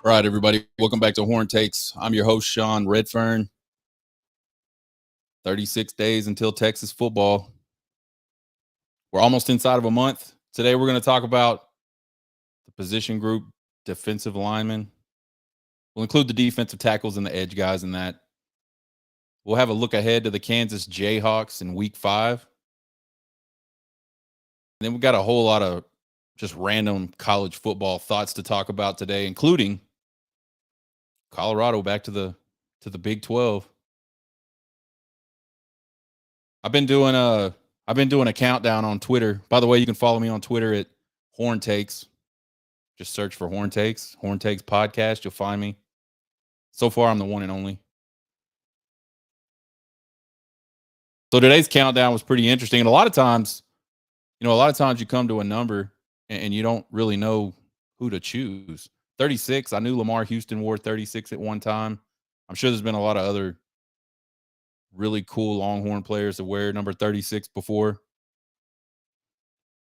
All right, everybody. Welcome back to Horn Takes. I'm your host, Sean Redfern. 36 days until Texas football. We're almost inside of a month. Today, we're going to talk about the position group, defensive linemen. We'll include the defensive tackles and the edge guys in that. We'll have a look ahead to the Kansas Jayhawks in week 5. And then we've got a whole lot of just random college football thoughts to talk about today, including Colorado back to the Big 12. I've been doing a countdown on Twitter. By the way, you can follow me on Twitter at Horn Takes. Just search for Horn Takes Podcast. You'll find me. So far, I'm the one and only. So today's countdown was pretty interesting. And a lot of times you come to a number and you don't really know who to choose. 36, I knew Lamar Houston wore 36 at one time. I'm sure there's been a lot of other really cool Longhorn players that wear number 36 before.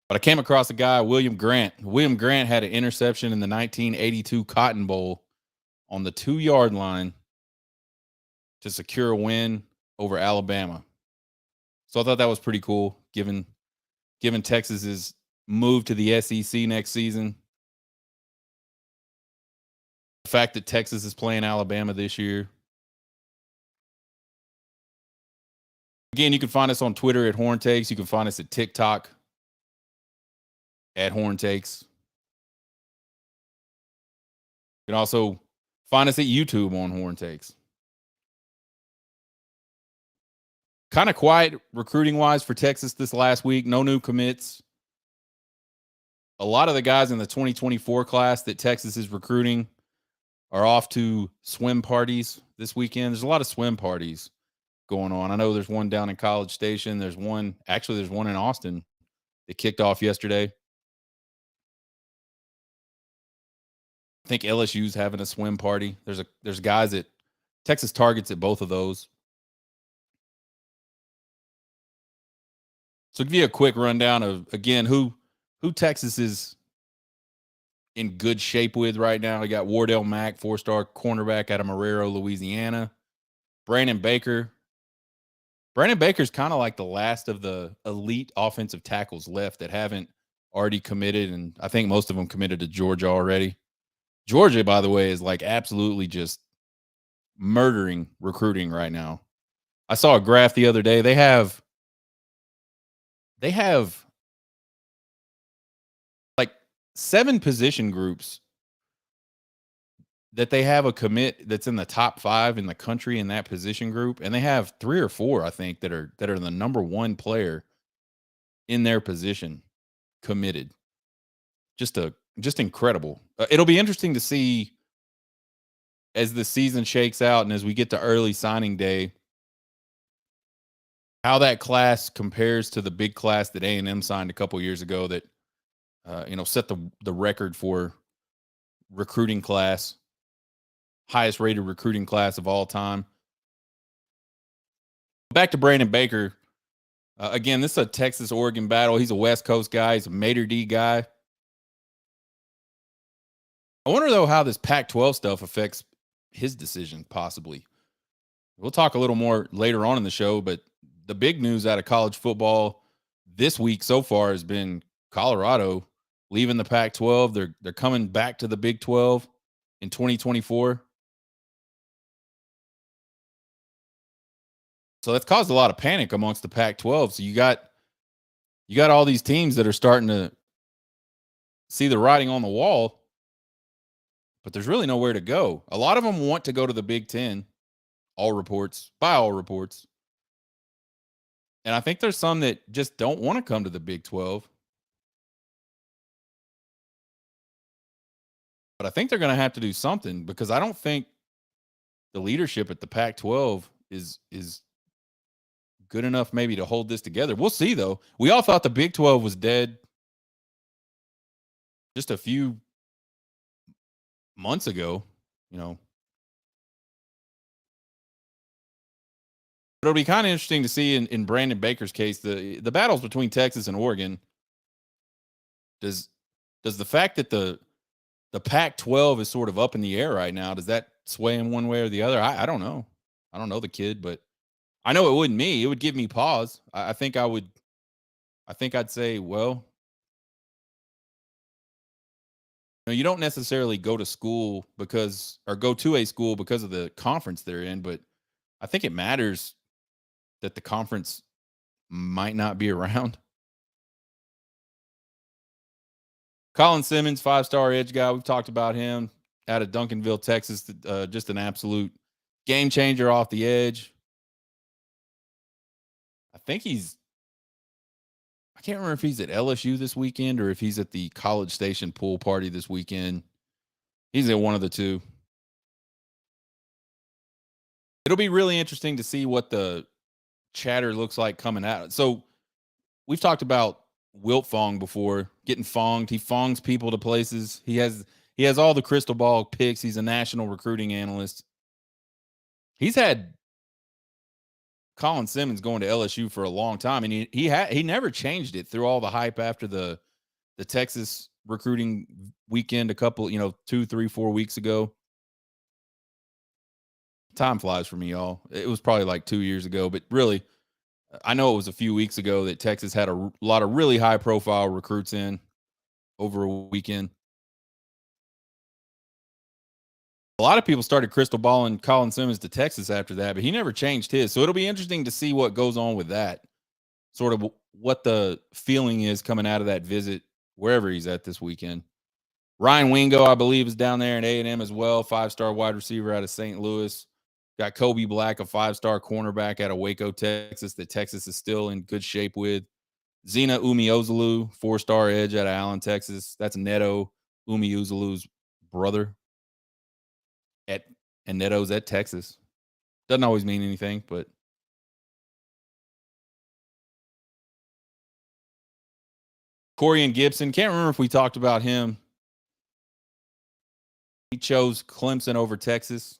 But I came across a guy, William Grant. William Grant had an interception in the 1982 Cotton Bowl on the 2-yard line to secure a win over Alabama. So I thought that was pretty cool, given Texas's move to the SEC next season. The fact that Texas is playing Alabama this year. Again, you can find us on Twitter at Horn Takes. You can find us at TikTok at Horn Takes. You can also find us at YouTube on Horn Takes. Kind of quiet recruiting-wise for Texas this last week. No new commits. A lot of the guys in the 2024 class that Texas is recruiting are off to swim parties this weekend. There's a lot of swim parties going on. I know there's one down in College Station. There's one in Austin that kicked off yesterday. I think LSU's having a swim party. There's guys at Texas targets at both of those. So give you a quick rundown of, again, who Texas is in good shape with right now. We got Wardell Mack, 4-star cornerback out of Marrero, Louisiana. Brandon Baker's kind of like the last of the elite offensive tackles left that haven't already committed, and I think most of them committed to Georgia already. Georgia, by the way, is like absolutely just murdering recruiting right now. I saw a graph the other day. They have like 7 position groups that they have a commit that's in the top 5 in the country in that position group, and they have 3 or 4, I think, that are the number 1 player in their position committed. Just incredible. It'll be interesting to see as the season shakes out and as we get to early signing day how that class compares to the big class that A&M signed a couple years ago that set the record for recruiting class, highest rated recruiting class of all time. Back to Brandon Baker. Again, this is a Texas-Oregon battle. He's a West Coast guy. He's a Maitre D guy. I wonder, though, how this Pac-12 stuff affects his decision, possibly. We'll talk a little more later on in the show, but the big news out of college football this week so far has been Colorado leaving the Pac-12. They're coming back to the Big 12 in 2024. So that's caused a lot of panic amongst the Pac-12. So you got all these teams that are starting to see the writing on the wall, but there's really nowhere to go. A lot of them want to go to the Big 10, by all reports. And I think there's some that just don't want to come to the Big 12. But I think they're going to have to do something, because I don't think the leadership at the Pac-12 is good enough maybe to hold this together. We'll see, though. We all thought the Big 12 was dead just a few months ago, you know. It'll be kind of interesting to see in Brandon Baker's case the battles between Texas and Oregon. Does the fact that the Pac-12 is sort of up in the air right now, does that sway him one way or the other? I don't know. I don't know the kid, but I know it wouldn't me. It would give me pause. I think I would. I think I'd say, well, you don't necessarily go to school go to a school because of the conference they're in, but I think it matters that the conference might not be around. Colin Simmons, 5-star edge guy. We've talked about him out of Duncanville, Texas. Just an absolute game changer off the edge. I think I can't remember if he's at LSU this weekend or if he's at the College Station pool party this weekend. He's at one of the two. It'll be really interesting to see what the chatter looks like coming out. So we've talked about Wilt Fong before, getting fonged. He fongs people to places. He has all the crystal ball picks. He's a national recruiting analyst. He's had Colin Simmons going to LSU for a long time, and he never changed it through all the hype after the Texas recruiting weekend a couple, 2, 3, 4 weeks ago. Time flies for me, y'all. It was probably like 2 years ago, but really, I know it was a few weeks ago that Texas had a lot of really high profile recruits in over a weekend. A lot of people started crystal balling Colin Simmons to Texas after that, but he never changed his. So it'll be interesting to see what goes on with that, sort of what the feeling is coming out of that visit, wherever he's at this weekend. Ryan Wingo, I believe, is down there in A&M as well, 5-star wide receiver out of St. Louis. Got Kobe Black, a 5-star cornerback out of Waco, Texas, that Texas is still in good shape with. Zena Umeozulu, 4-star edge out of Allen, Texas. That's Neto Umeozulu's brother. And Neto's at Texas. Doesn't always mean anything, but Corian Gibson, can't remember if we talked about him. He chose Clemson over Texas.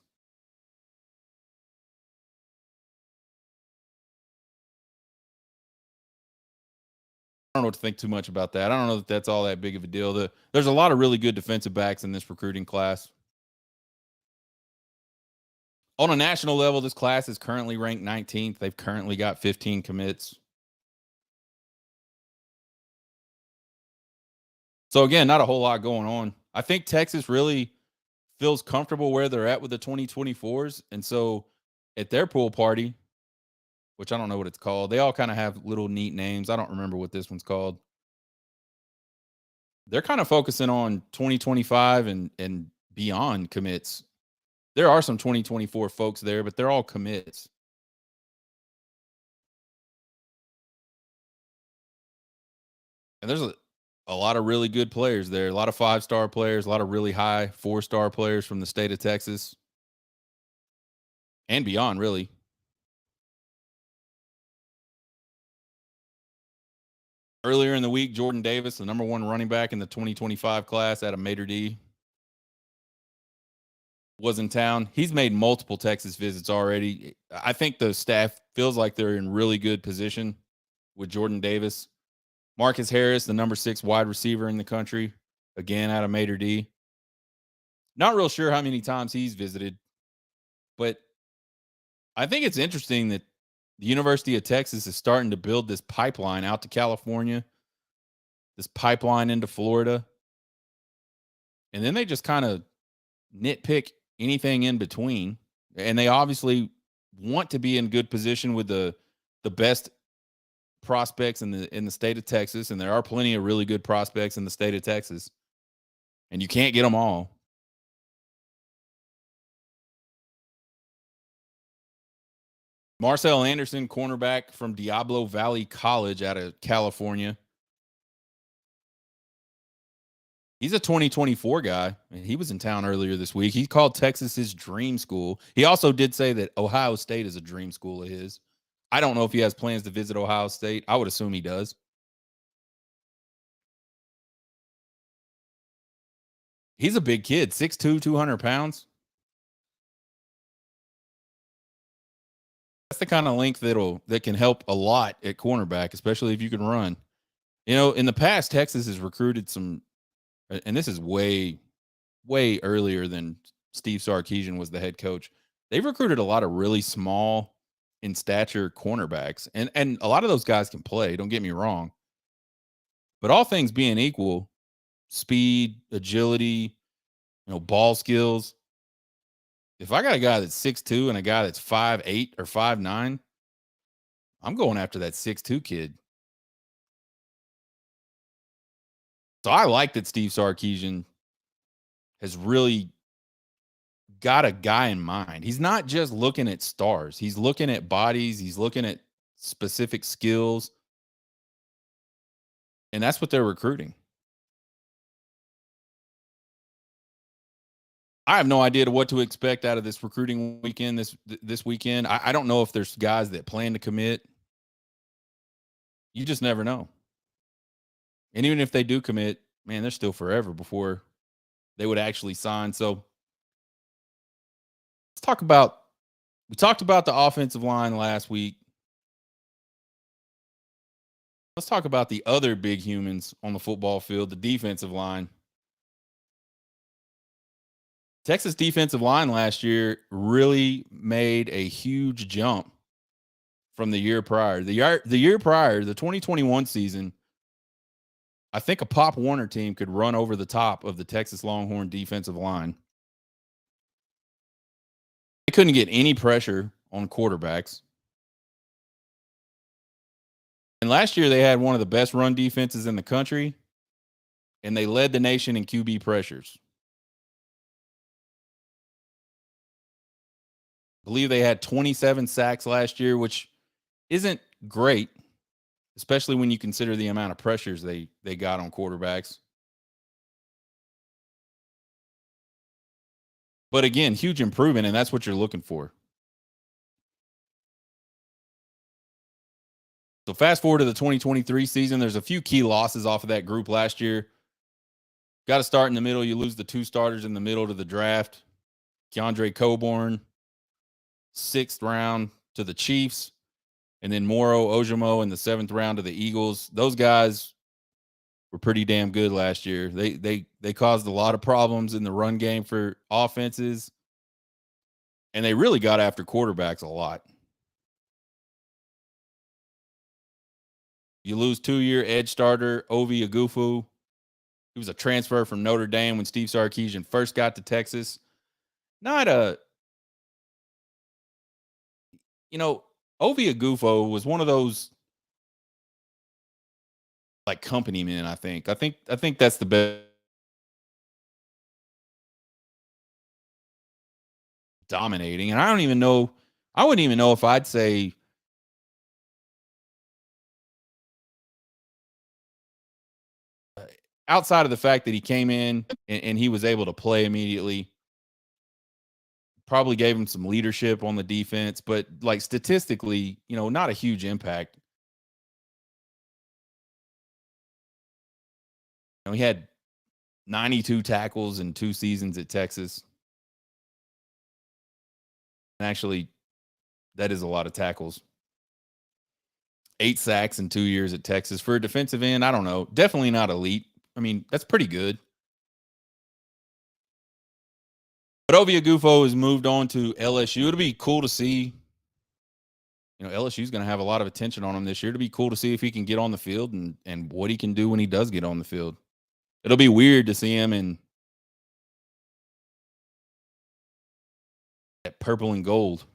I don't know what to think too much about that. I don't know that that's all that big of a deal. There's a lot of really good defensive backs in this recruiting class. On a national level, this class is currently ranked 19th. They've currently got 15 commits. So again, not a whole lot going on. I think Texas really feels comfortable where they're at with the 2024s. And so at their pool party, which I don't know what it's called, they all kind of have little neat names. I don't remember what this one's called. They're kind of focusing on 2025 and beyond commits. There are some 2024 folks there, but they're all commits. And there's a lot of really good players there, a lot of 5-star players, a lot of really high 4-star players from the state of Texas and beyond, really. Earlier in the week, Jordan Davis, the number 1 running back in the 2025 class out of Mater D, was in town. He's made multiple Texas visits already. I think the staff feels like they're in really good position with Jordan Davis. Marcus Harris, the number 6 wide receiver in the country, again out of Mater D. Not real sure how many times he's visited, but I think it's interesting that the University of Texas is starting to build this pipeline out to California, this pipeline into Florida. And then they just kind of nitpick anything in between. And they obviously want to be in good position with the best prospects in the state of Texas. And there are plenty of really good prospects in the state of Texas. And you can't get them all. Marcel Anderson, cornerback from Diablo Valley College out of California. He's a 2024 guy, and he was in town earlier this week. He called Texas his dream school. He also did say that Ohio State is a dream school of his. I don't know if he has plans to visit Ohio State. I would assume he does. He's a big kid, 6'2", 200 pounds. That's the kind of length that can help a lot at cornerback, especially if you can run. In the past, Texas has recruited some, and this is way earlier than Steve Sarkisian was the head coach. They've recruited a lot of really small in stature cornerbacks, and a lot of those guys can play. Don't get me wrong, but all things being equal, speed, agility, ball skills. If I got a guy that's 6'2" and a guy that's 5'8" or 5'9", I'm going after that 6'2" kid. So I like that Steve Sarkisian has really got a guy in mind. He's not just looking at stars. He's looking at bodies. He's looking at specific skills. And that's what they're recruiting. I have no idea what to expect out of this recruiting weekend this weekend. I don't know if there's guys that plan to commit. You just never know. And even if they do commit, man, they're still forever before they would actually sign. So let's talk about we talked about the offensive line last week. Let's talk about the other big humans on the football field, the defensive line. Texas defensive line last year really made a huge jump from the year prior. The year prior, the 2021 season, I think a Pop Warner team could run over the top of the Texas Longhorn defensive line. They couldn't get any pressure on quarterbacks. And last year they had one of the best run defenses in the country, and they led the nation in QB pressures. I believe they had 27 sacks last year, which isn't great, especially when you consider the amount of pressures they got on quarterbacks. But again, huge improvement, and that's what you're looking for. So fast forward to the 2023 season, there's a few key losses off of that group last year. Got to start in the middle. You lose the two starters in the middle to the draft. Keandre Coburn, 6th round to the Chiefs, and then Moro Ojimo in the 7th round to the Eagles. Those guys were pretty damn good last year. They caused a lot of problems in the run game for offenses, and they really got after quarterbacks a lot. You lose 2-year edge starter Ovi Agufu. He was a transfer from Notre Dame when Steve Sarkisian first got to Texas. Not a, Ovi Agufu was one of those like company men. I think that's the best. Dominating, and I don't even know. I wouldn't even know if I'd say outside of the fact that he came in and he was able to play immediately. Probably gave him some leadership on the defense, but like statistically, not a huge impact. He had 92 tackles in 2 seasons at Texas. And actually, that is a lot of tackles. 8 sacks in 2 years at Texas. For a defensive end, I don't know. Definitely not elite. I mean, that's pretty good. But Ovie Agufo has moved on to LSU. It'll be cool to see. LSU is going to have a lot of attention on him this year. It'll be cool to see if he can get on the field and what he can do when he does get on the field. It'll be weird to see him in that purple and gold.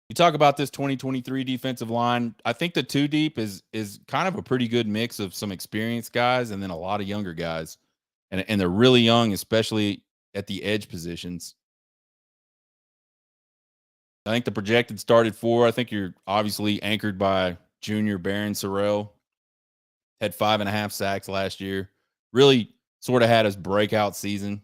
You talk about this 2023 defensive line. I think the 2 deep is kind of a pretty good mix of some experienced guys and then a lot of younger guys. And they're really young, especially at the edge positions. I think the projected started 4. I think you're obviously anchored by junior Barron Sorrell. Had 5.5 sacks last year. Really sort of had his breakout season.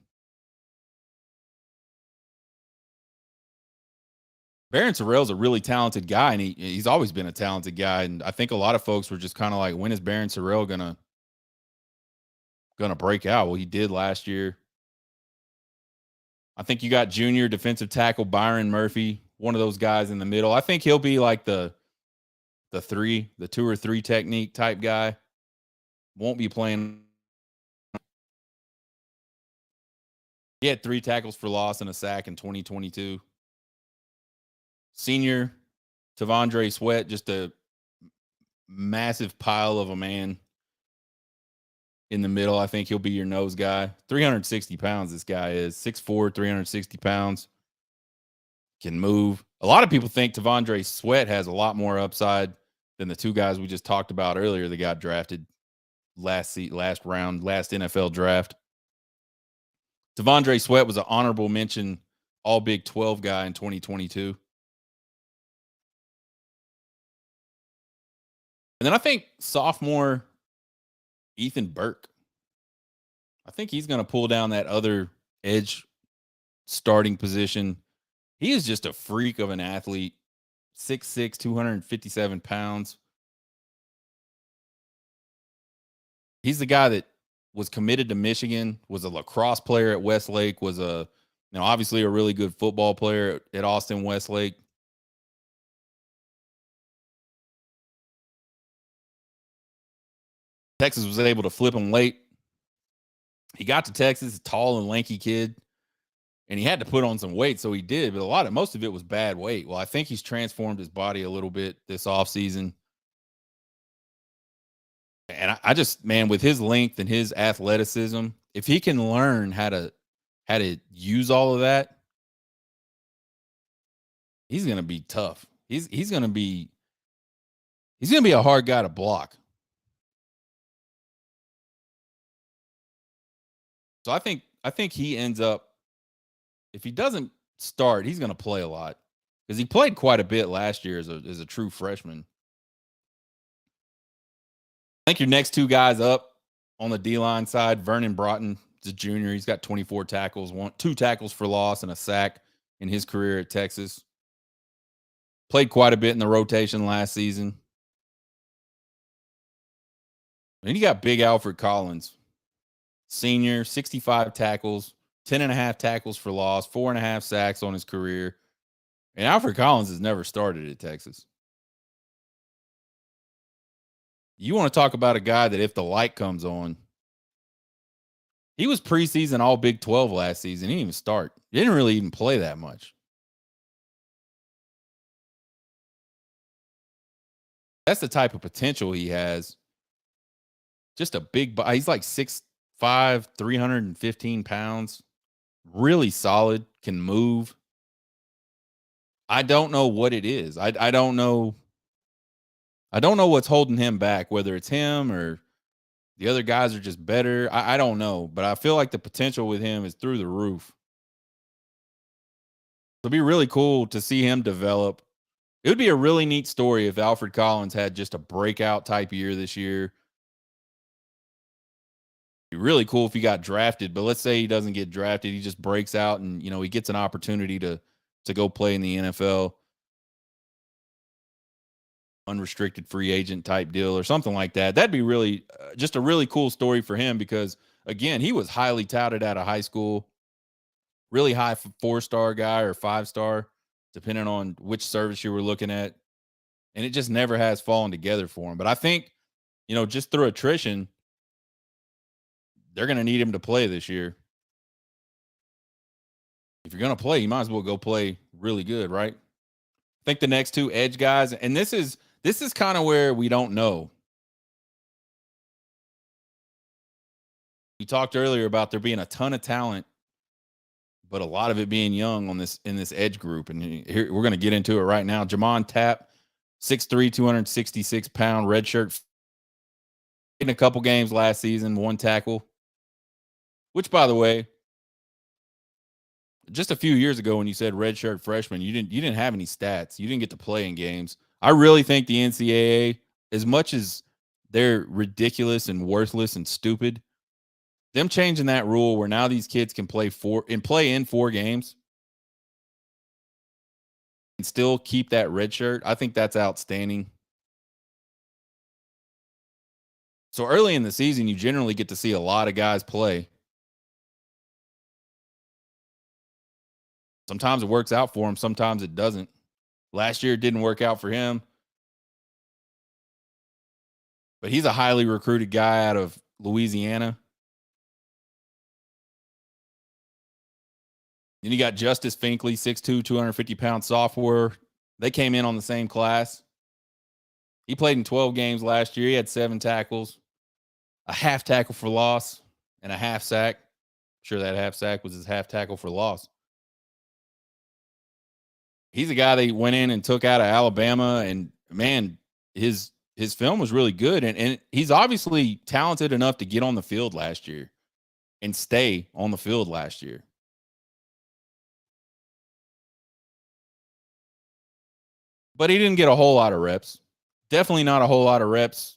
Barron Sorrell's a really talented guy, and he's always been a talented guy. And I think a lot of folks were just kind of like, when is Barron Sorrell gonna break out? Well, he did last year. I think you got junior defensive tackle Byron Murphy, one of those guys in the middle. I think he'll be like the 2 or 3 technique type guy. Won't be playing. He had 3 tackles for loss and a sack in 2022. Senior Tavondre Sweat, just a massive pile of a man in the middle. I think he'll be your nose guy. 360 pounds, this guy is 6'4, 360 pounds. Can move. A lot of people think Tavondre Sweat has a lot more upside than the 2 guys we just talked about earlier that got drafted last round, last NFL draft. Tavondre Sweat was an honorable mention All Big 12 guy in 2022. And then I think sophomore Ethan Burke, I think he's going to pull down that other edge starting position. He is just a freak of an athlete. 6'6", 257 pounds. He's the guy that was committed to Michigan, was a lacrosse player at Westlake, was obviously a really good football player at Austin Westlake. Texas was able to flip him late. He got to Texas, a tall and lanky kid, and he had to put on some weight, so he did, but most of it was bad weight. Well, I think he's transformed his body a little bit this offseason. And I just, man, with his length and his athleticism, if he can learn how to use all of that, he's going to be tough. He's going to be a hard guy to block. So I think he ends up, if he doesn't start, he's going to play a lot because he played quite a bit last year as a true freshman. I think your next 2 guys up on the D-line side, Vernon Broughton is a junior. He's got 24 tackles, 2 tackles for loss and a sack in his career at Texas. Played quite a bit in the rotation last season. And you got big Alfred Collins, senior, 65 tackles, 10.5 tackles for loss, 4.5 sacks on his career. And Alfred Collins has never started at Texas. You want to talk about a guy that if the light comes on, he was preseason All Big 12 last season. He didn't even start. He didn't really even play that much. That's the type of potential he has. Just a big, he's like 6'5", 315 pounds. Really solid, can move. I don't know what it is. I don't know. I don't know what's holding him back, whether it's him or the other guys are just better. I don't know, but I feel like the potential with him is through the roof. It'll be really cool to see him develop. It would be a really neat story if Alfred Collins had just a breakout type year this year. It'd be really cool if he got drafted, but let's say he doesn't get drafted. He just breaks out and, he gets an opportunity to go play in the NFL. Unrestricted free agent type deal or something like that. That'd be really just a really cool story for him because, again, he was highly touted out of high school. Really high 4-star guy or 5-star, depending on which service you were looking at. And it just never has fallen together for him. But I think, just through attrition, they're going to need him to play this year. If you're going to play, you might as well go play really good, right? I think the next 2 edge guys, and this is kind of where we don't know. We talked earlier about there being a ton of talent, but a lot of it being young in this edge group. And here we're going to get into it right now. Jamon Tapp, 6'3", 266 pound redshirt. In a couple games last season, 1 tackle. Which, by the way, just a few years ago when you said redshirt freshman, you didn't have any stats. You didn't get to play in games. I really think the NCAA, as much as they're ridiculous and worthless and stupid, them changing that rule where now these kids can play in 4 games and still keep that red shirt, I think that's outstanding. So early in the season, you generally get to see a lot of guys play. Sometimes it works out for him, sometimes it doesn't. Last year it didn't work out for him, but he's a highly recruited guy out of Louisiana. Then you got Justice Finkley, 6'2", 250-pound sophomore. They came in on the same class. He played in 12 games last year. He had 7 tackles, a half tackle for loss, and a half sack. I'm sure that half sack was his half tackle for loss. He's a guy that went in and took out of Alabama, and man, his film was really good. And he's obviously talented enough to get on the field last year and stay on the field last year. But he didn't get a whole lot of reps. Definitely not a whole lot of reps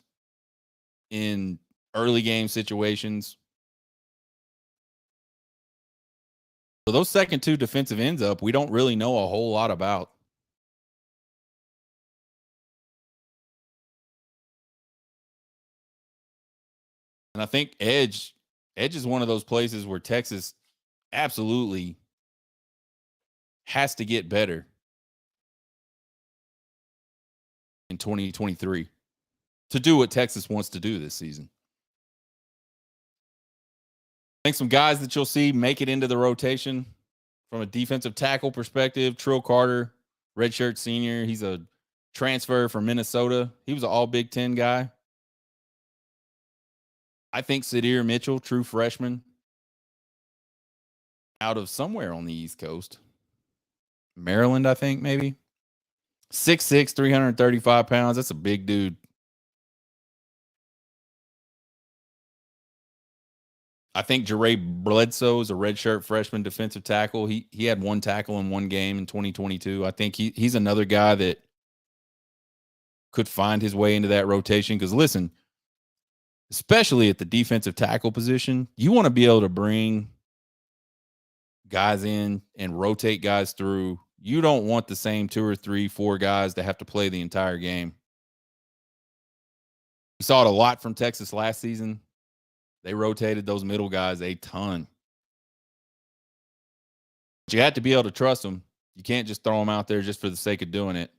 in early game situations. So those second 2 defensive ends up, we don't really know a whole lot about. And I think edge is one of those places where Texas absolutely has to get better in 2023 to do what Texas wants to do this season. I think some guys that you'll see make it into the rotation from a defensive tackle perspective. Trill Carter, redshirt senior. He's a transfer from Minnesota. He was an all Big Ten guy. I think Sadir Mitchell, true freshman, out of somewhere on the East Coast. Maryland, I think, maybe. 6'6", 335 pounds. That's a big dude. I think Jeray Bledsoe is a redshirt freshman defensive tackle. He had 1 tackle in 1 game in 2022. I think he's another guy that could find his way into that rotation. Because listen, especially at the defensive tackle position, you want to be able to bring guys in and rotate guys through. You don't want the same 2 or 3, 4 guys to have to play the entire game. We saw it a lot from Texas last season. They rotated those middle guys a ton. But you have to be able to trust them. You can't just throw them out there just for the sake of doing it.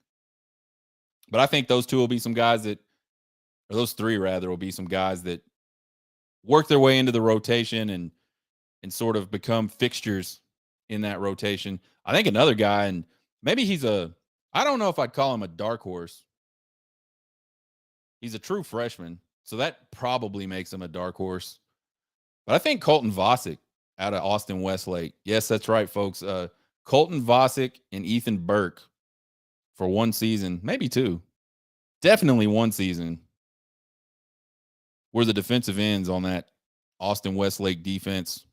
But I think those 2 will be some guys that, or those 3 rather, will be some guys that work their way into the rotation and sort of become fixtures in that rotation. I think another guy, and maybe I don't know if I'd call him a dark horse. He's a true freshman, so that probably makes him a dark horse. But I think Colton Vosick out of Austin Westlake. Yes, that's right, folks. Colton Vosick and Ethan Burke for 1 season, maybe 2. Definitely 1 season were the defensive ends on that Austin Westlake defense.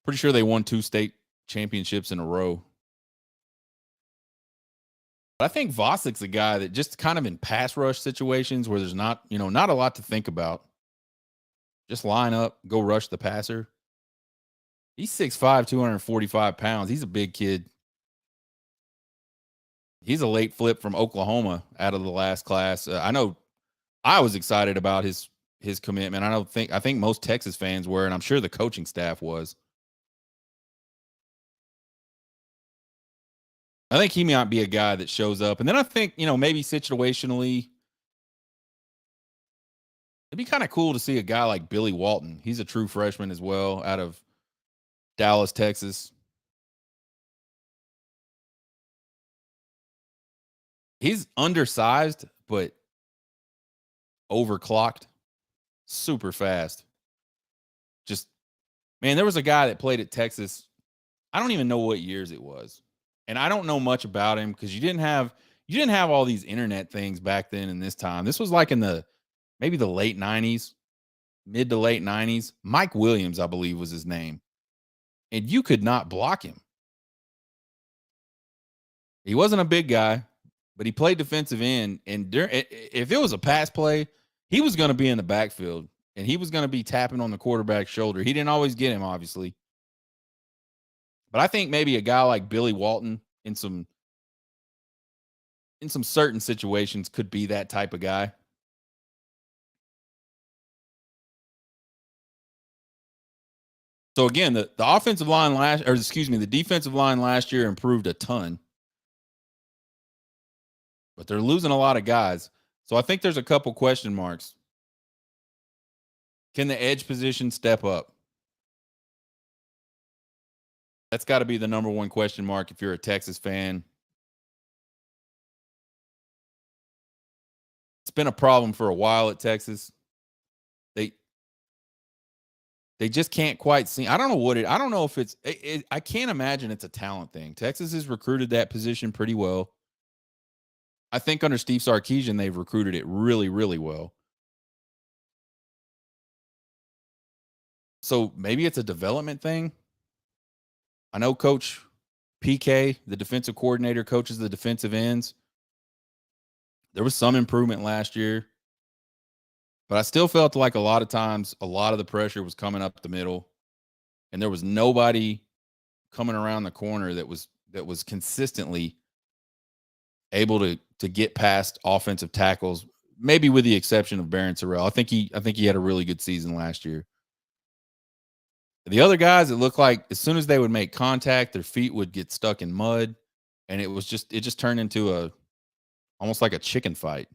Pretty sure they won 2 state championships in a row. But I think Vosick's a guy that just kind of in pass rush situations where there's not a lot to think about. Just line up, go rush the passer. He's 6'5", 245 pounds. He's a big kid. He's a late flip from Oklahoma out of the last class. I know I was excited about his commitment. I think most Texas fans were, and I'm sure the coaching staff was. I think he might be a guy that shows up. And then I think, maybe situationally, it'd be kind of cool to see a guy like Billy Walton. He's a true freshman as well out of Dallas, Texas. He's undersized, but overclocked. Super fast. Just, man, there was a guy that played at Texas. I don't even know what years it was. And I don't know much about him because you didn't have all these internet things back then in this time. This was like in maybe the late 90s, mid to late 90s. Mike Williams, I believe, was his name. And you could not block him. He wasn't a big guy, but he played defensive end. And if it was a pass play, he was going to be in the backfield. And he was going to be tapping on the quarterback's shoulder. He didn't always get him, obviously. But I think maybe a guy like Billy Walton in some in some certain situations could be that type of guy. So again, the offensive line last, or excuse me, the defensive line last year improved a ton, but they're losing a lot of guys. So I think there's a couple question marks. Can the edge position step up? That's got to be the number one question mark if you're a Texas fan. It's been a problem for a while at Texas. They they just can't quite see. I don't know what it. I don't know if I can't imagine it's a talent thing. Texas has recruited that position pretty well. I think under Steve Sarkisian, they've recruited it really, really well. So maybe it's a development thing. I know Coach PK, the defensive coordinator, coaches the defensive ends. There was some improvement last year, but I still felt like a lot of times, a lot of the pressure was coming up the middle, and there was nobody coming around the corner that was consistently able to get past offensive tackles. Maybe with the exception of Barron Terrell. I think he had a really good season last year. The other guys, it looked like as soon as they would make contact, their feet would get stuck in mud, and it just turned into a almost like a chicken fight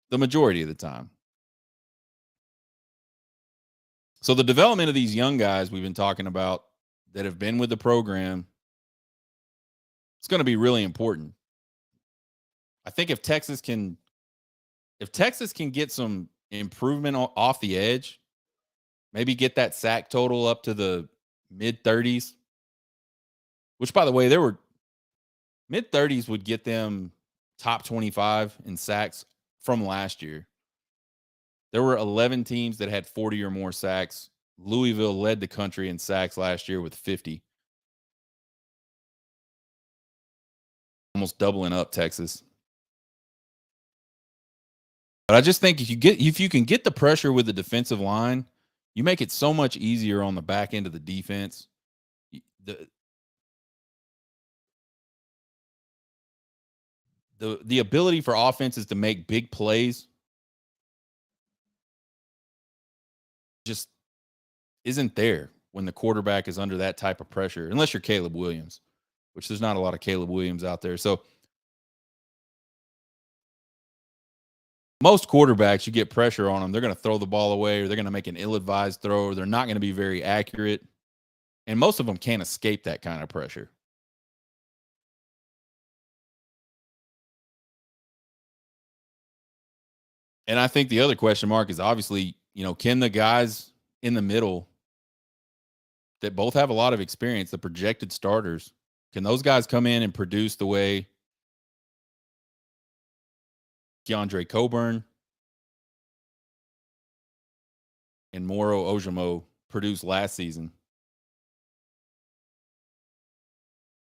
the majority of the time. So the development of these young guys we've been talking about that have been with the program, it's going to be really important. I think if Texas can get some improvement off the edge, maybe get that sack total up to the mid 30s, which by the way, there were mid 30s would get them top 25 in sacks from last year. There were 11 teams that had 40 or more sacks. Louisville led the country in sacks last year with 50, almost doubling up Texas. But I just think if you can get the pressure with the defensive line, you make it so much easier on the back end of the defense. The the ability for offenses to make big plays just isn't there when the quarterback is under that type of pressure, unless you're Caleb Williams, which there's not a lot of Caleb Williams out there. So most quarterbacks, you get pressure on them, they're going to throw the ball away, or they're going to make an ill-advised throw, or they're not going to be very accurate. And most of them can't escape that kind of pressure. And I think the other question mark is obviously, can the guys in the middle that both have a lot of experience, the projected starters, can those guys come in and produce the way Keandre Coburn and Moro Ojomo produced last season?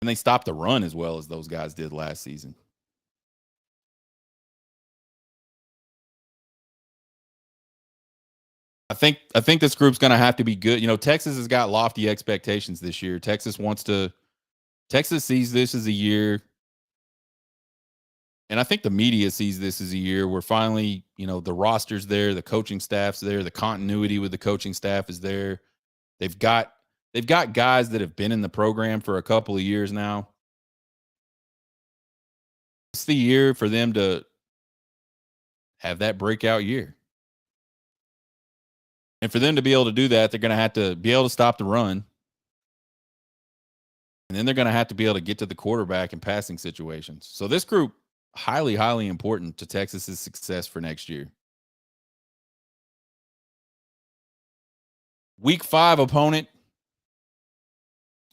And they stopped the run as well as those guys did last season. I think this group's going to have to be good. Texas has got lofty expectations this year. Texas sees this as a year, and I think the media sees this as a year where finally, the roster's there, the coaching staff's there, the continuity with the coaching staff is there. They've got guys that have been in the program for a couple of years now. It's the year for them to have that breakout year. And for them to be able to do that, they're going to have to be able to stop the run. And then they're going to have to be able to get to the quarterback in passing situations. So this group, highly, highly important to Texas's success for next year. Week 5 opponent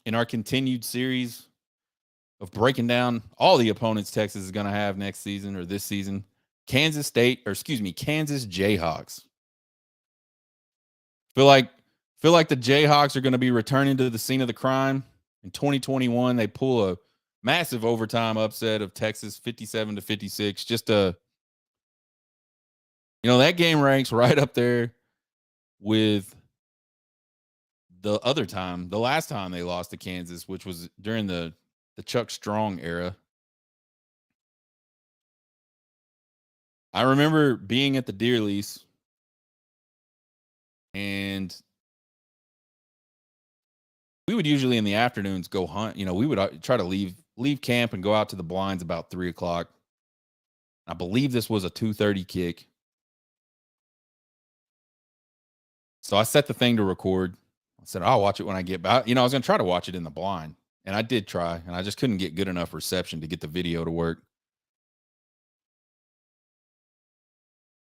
in our continued series of breaking down all the opponents Texas is going to have next season or this season. Kansas Jayhawks. Feel like the Jayhawks are going to be returning to the scene of the crime. In 2021, they pull a massive overtime upset of Texas, 57-56. Just that game ranks right up there with the last time they lost to Kansas, which was during the Chuck Strong era. I remember being at the deer lease and we would usually in the afternoons go hunt. We would try to leave camp and go out to the blinds about 3 o'clock. I believe this was a 2:30 kick. So I set the thing to record. I said, I'll watch it when I get back. I was going to try to watch it in the blind. And I did try, and I just couldn't get good enough reception to get the video to work.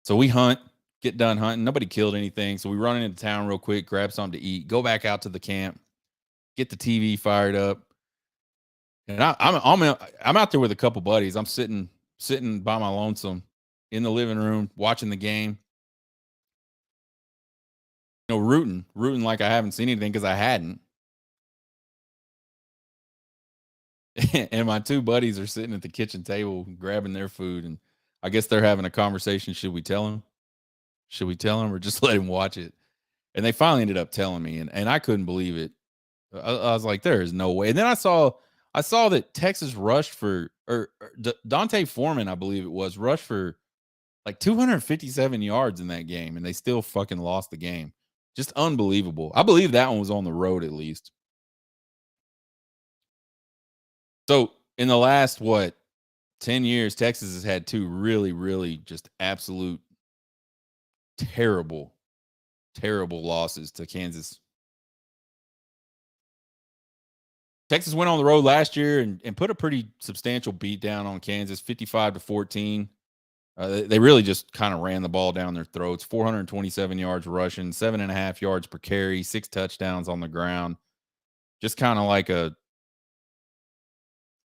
So we hunt, get done hunting. Nobody killed anything. So we run into town real quick, grab something to eat, go back out to the camp, get the TV fired up. And I'm out there with a couple buddies. I'm sitting by my lonesome in the living room watching the game. Rooting like I haven't seen anything because I hadn't. And my two buddies are sitting at the kitchen table grabbing their food, and I guess they're having a conversation. Should we tell them? Should we tell them or just let him watch it? And they finally ended up telling me, and I couldn't believe it. I was like, there is no way. And then I saw that Texas rushed for Dante Foreman, I believe it was, rushed for like 257 yards in that game, and they still fucking lost the game. Just unbelievable. I believe that one was on the road at least. So in the last 10 years, Texas has had two really, really just absolute terrible losses to Kansas. Texas went on the road last year and put a pretty substantial beat down on Kansas, 55-14. They really just kind of ran the ball down their throats. 427 yards rushing, 7.5 yards per carry, 6 touchdowns on the ground. Just kind of like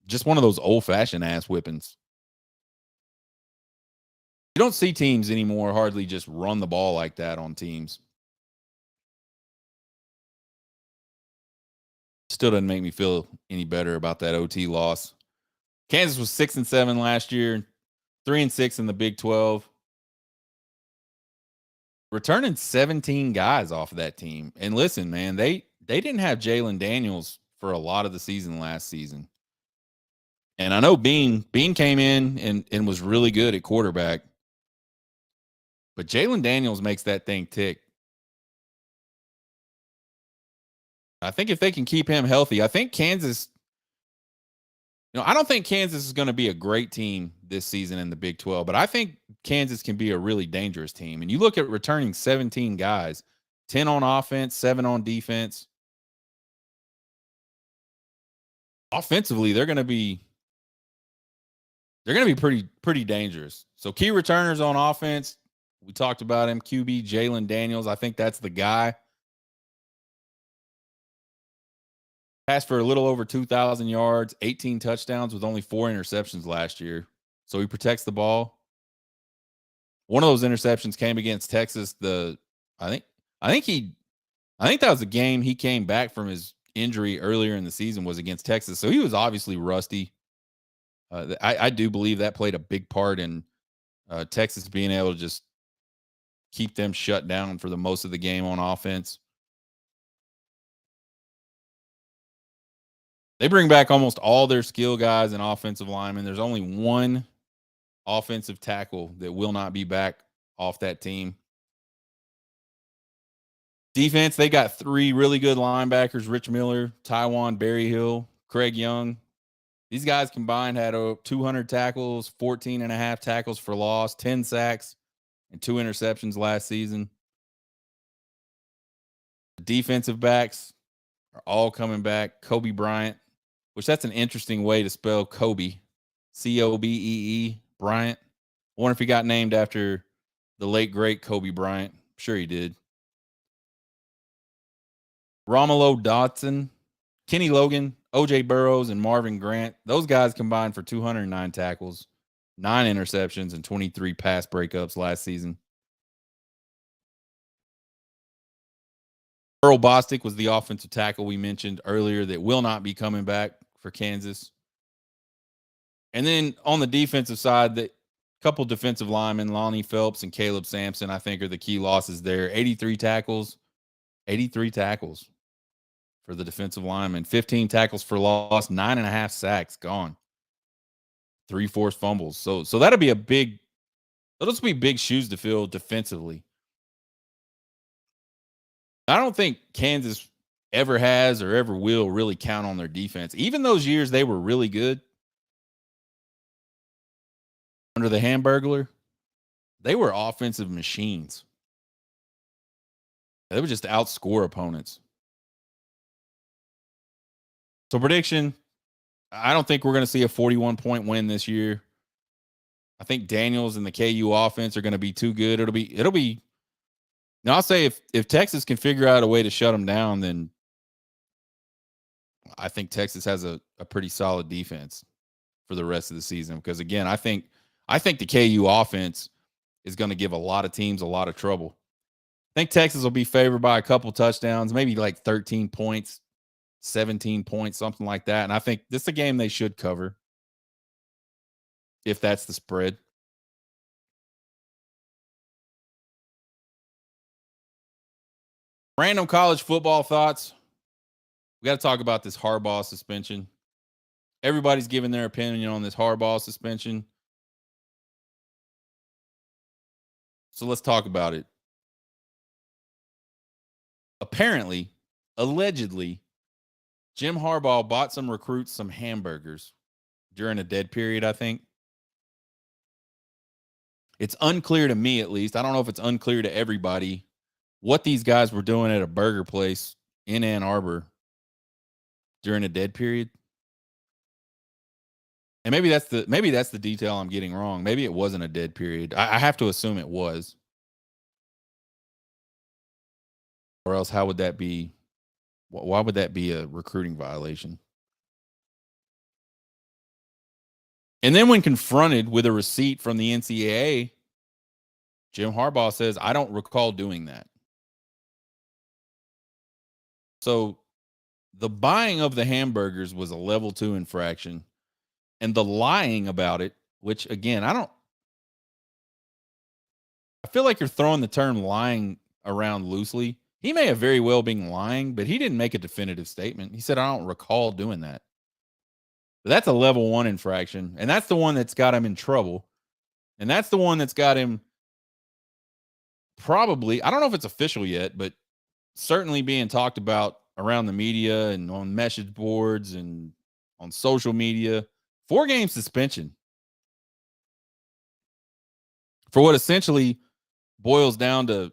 just one of those old-fashioned ass whippings. You don't see teams anymore hardly just run the ball like that on teams. Still doesn't make me feel any better about that OT loss. Kansas was 6-7 last year, 3-6 in the Big 12. Returning 17 guys off of that team. And listen, man, they didn't have Jalen Daniels for a lot of the season last season. And I know Bean came in and was really good at quarterback. But Jalen Daniels makes that thing tick. I think if they can keep him healthy, I think Kansas, I don't think Kansas is going to be a great team this season in the Big 12, but I think Kansas can be a really dangerous team. And you look at returning 17 guys, 10 on offense, 7 on defense. Offensively, they're going to be pretty dangerous. So key returners on offense, we talked about him, QB Jalen Daniels. I think that's the guy. Passed for a little over 2,000 yards, 18 touchdowns with only 4 interceptions last year. So he protects the ball. One of those interceptions came against Texas. I think that was a game he came back from his injury earlier in the season was against Texas. So he was obviously rusty. I do believe that played a big part in Texas being able to just keep them shut down for the most of the game on offense. They bring back almost all their skill guys and offensive linemen. There's only one offensive tackle that will not be back off that team. Defense, they got 3 really good linebackers, Rich Miller, Tywan Berryhill, Craig Young. These guys combined had 200 tackles, 14.5 tackles for loss, 10 sacks, and 2 interceptions last season. The defensive backs are all coming back. Kobe Bryant, which that's an interesting way to spell Kobe, Cobee, Bryant. I wonder if he got named after the late, great Kobe Bryant. I'm sure he did. Romulo Dotson, Kenny Logan, O.J. Burrows, and Marvin Grant. Those guys combined for 209 tackles, 9 interceptions, and 23 pass breakups last season. Earl Bostic was the offensive tackle we mentioned earlier that will not be coming back for Kansas. And then on the defensive side, the couple defensive linemen, Lonnie Phelps and Caleb Sampson, I think are the key losses there. 83 tackles for the defensive linemen, 15 tackles for loss, 9.5 sacks gone, 3 forced fumbles. So that'll be those Those will be big shoes to fill defensively. I don't think Kansas ever has or ever will really count on their defense. Even those years they were really good under the Hamburglar, they were offensive machines. They would just outscore opponents. So prediction, I don't think we're going to see a 41-point win this year. I think Daniels and the KU offense are going to be too good. It'll be. Now I'll say if Texas can figure out a way to shut them down, then I think Texas has a pretty solid defense for the rest of the season. Because again, I think the KU offense is going to give a lot of teams a lot of trouble. I think Texas will be favored by a couple touchdowns, maybe like 13 points, 17 points, something like that. And I think this is a game they should cover if that's the spread. Random college football thoughts. We got to talk about this Harbaugh suspension. Everybody's giving their opinion on this Harbaugh suspension. So let's talk about it. Apparently, allegedly, Jim Harbaugh bought some recruits some hamburgers during a dead period, I think. It's unclear to me, at least. I don't know if it's unclear to everybody what these guys were doing at a burger place in Ann Arbor during a dead period. And maybe that's the detail I'm getting wrong. Maybe it wasn't a dead period. I have to assume it was. Or else how would that be? Why would that be a recruiting violation? And then when confronted with a receipt from the NCAA, Jim Harbaugh says, I don't recall doing that. So the buying of the hamburgers was a level 2 infraction. And the lying about it, which again, I feel like you're throwing the term lying around loosely. He may have very well been lying, but he didn't make a definitive statement. He said, I don't recall doing that. But that's a level 1 infraction. And that's the one that's got him in trouble. And that's the one that's got him probably, I don't know if it's official yet, but certainly being talked about around the media and on message boards and on social media. 4-game suspension for what essentially boils down to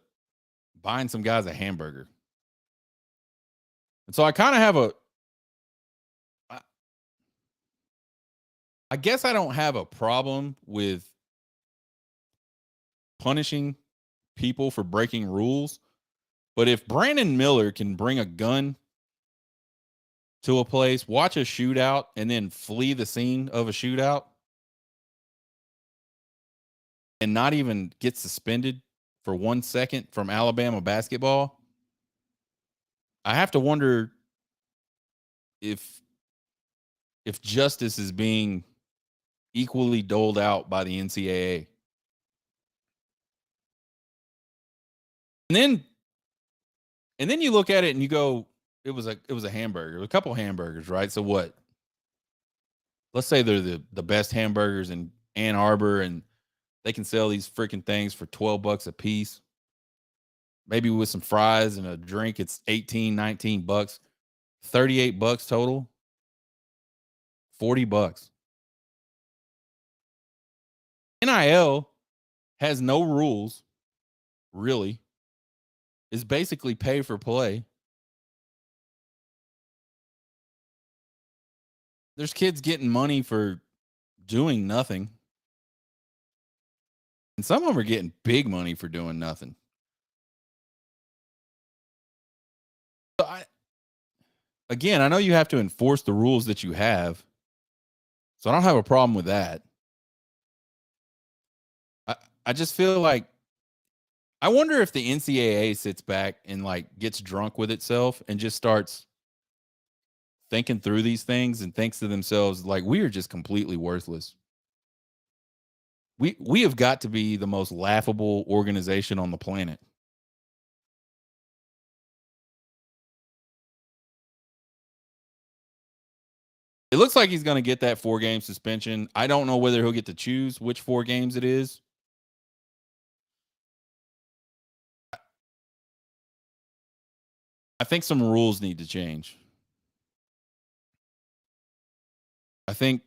buying some guys a hamburger. And so I kind of have I guess I don't have a problem with punishing people for breaking rules. But if Brandon Miller can bring a gun to a place, watch a shootout, and then flee the scene of a shootout and not even get suspended for 1 second from Alabama basketball, I have to wonder if justice is being equally doled out by the NCAA. And then you look at it and you go, it was a hamburger, a couple hamburgers, right? So what? Let's say they're the best hamburgers in Ann Arbor and they can sell these freaking things for $12 a piece. Maybe with some fries and a drink, it's 18, 19 bucks, 38 bucks total, 40 bucks. NIL has no rules, really. It's basically pay for play. There's kids getting money for doing nothing. And some of them are getting big money for doing nothing. So I know you have to enforce the rules that you have. So I don't have a problem with that. I just feel like I wonder if the NCAA sits back and like gets drunk with itself and just starts thinking through these things and thinks to themselves, like, we are just completely worthless. We have got to be the most laughable organization on the planet. It looks like he's going to get that 4-game suspension. I don't know whether he'll get to choose which 4 games it is. I think some rules need to change. I think,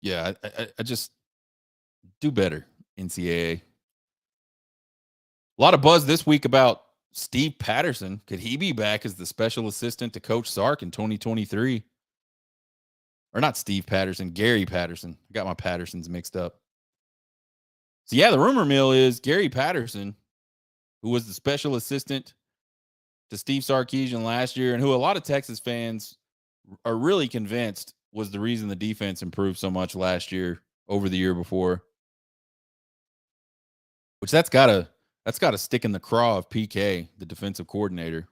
yeah, I just do better, NCAA. A lot of buzz this week about Steve Patterson. Could he be back as the special assistant to Coach Sark in 2023? Or not Steve Patterson, Gary Patterson. I got my Pattersons mixed up. So, yeah, the rumor mill is Gary Patterson, who was the special assistant to Steve Sarkisian last year and who a lot of Texas fans are really convinced was the reason the defense improved so much last year over the year before. Which that's gotta stick in the craw of PK, the defensive coordinator.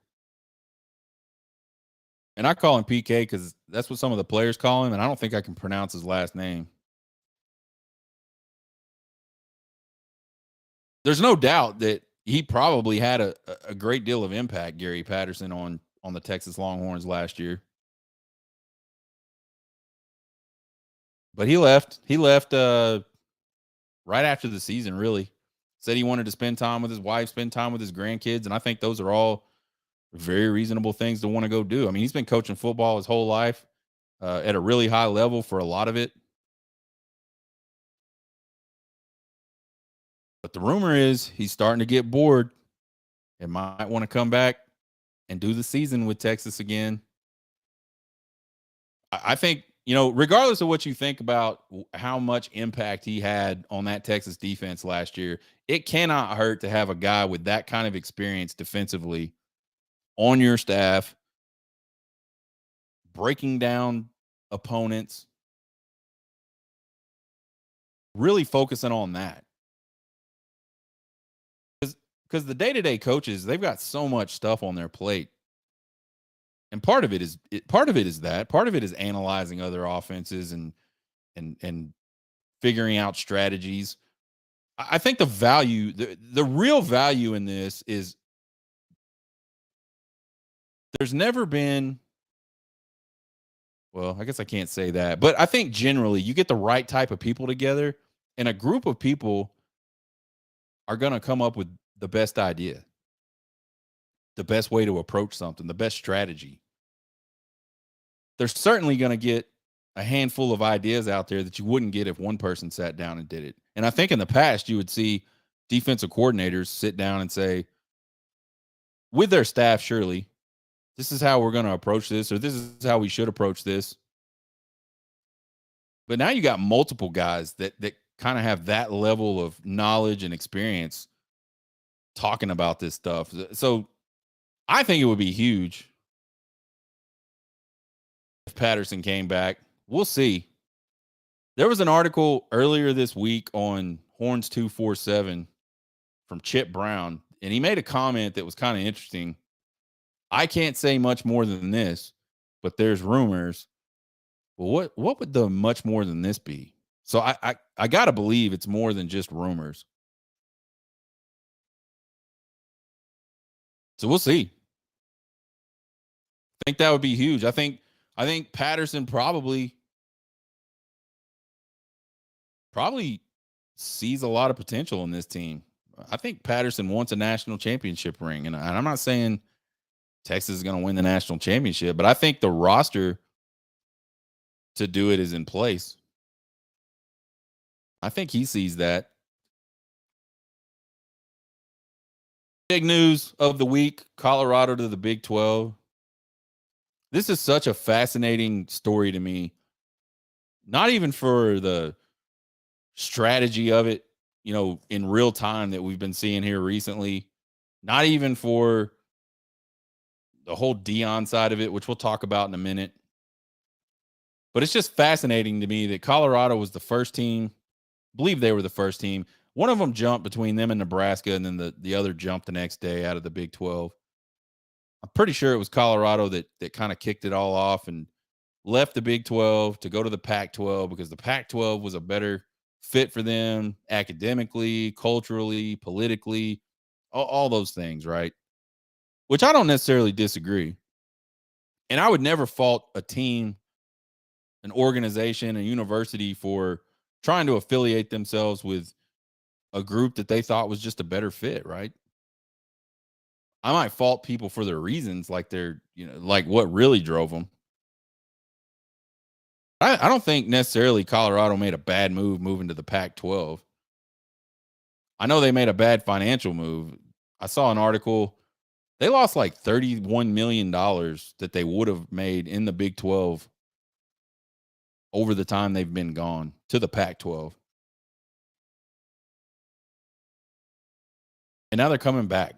And I call him PK because that's what some of the players call him, and I don't think I can pronounce his last name. There's no doubt that he probably had a great deal of impact, Gary Patterson, on the Texas Longhorns last year. But he left. He left right after the season, really. Said he wanted to spend time with his wife, spend time with his grandkids, and I think those are all very reasonable things to want to go do. I mean, he's been coaching football his whole life at a really high level for a lot of it. But the rumor is he's starting to get bored and might want to come back and do the season with Texas again. I think, regardless of what you think about how much impact he had on that Texas defense last year, it cannot hurt to have a guy with that kind of experience defensively on your staff, breaking down opponents, really focusing on that. Because the day-to-day coaches, they've got so much stuff on their plate. And part of it is that. Part of it is analyzing other offenses and figuring out strategies. I think the real value in this is there's never been, well, I guess I can't say that, but I think generally you get the right type of people together and a group of people are going to come up with the best idea, the best way to approach something, the best strategy. They're certainly going to get a handful of ideas out there that you wouldn't get if one person sat down and did it. And I think in the past you would see defensive coordinators sit down and say, with their staff, surely, this is how we're going to approach this, or this is how we should approach this. But now you got multiple guys that kind of have that level of knowledge and experience talking about this stuff. So I think it would be huge if Patterson came back. We'll see. There was an article earlier this week on Horns 247 from Chip Brown, and he made a comment that was kind of interesting. I can't say much more than this, but there's rumors. Well, what would the much more than this be? So I gotta believe it's more than just rumors. So we'll see. I think that would be huge. I think Patterson probably sees a lot of potential in this team. I think Patterson wants a national championship ring, and I'm not saying Texas is going to win the national championship, but I think the roster to do it is in place. I think he sees that. Big news of the week, Colorado to the Big 12. This is such a fascinating story to me. Not even for the strategy of it, in real time that we've been seeing here recently. Not even for the whole Dion side of it, which we'll talk about in a minute. But it's just fascinating to me that Colorado was the first team. I believe they were the first team. One of them jumped between them and Nebraska, and then the other jumped the next day out of the Big 12. I'm pretty sure it was Colorado that kind of kicked it all off and left the Big 12 to go to the Pac-12 because the Pac-12 was a better fit for them academically, culturally, politically, all those things, right? Which I don't necessarily disagree. And I would never fault a team, an organization, a university for trying to affiliate themselves with a group that they thought was just a better fit, right? I might fault people for their reasons, like like what really drove them. I don't think necessarily Colorado made a bad move moving to the Pac-12. I know they made a bad financial move. I saw an article. They lost like $31 million that they would have made in the Big 12 over the time they've been gone to the Pac-12. And now they're coming back.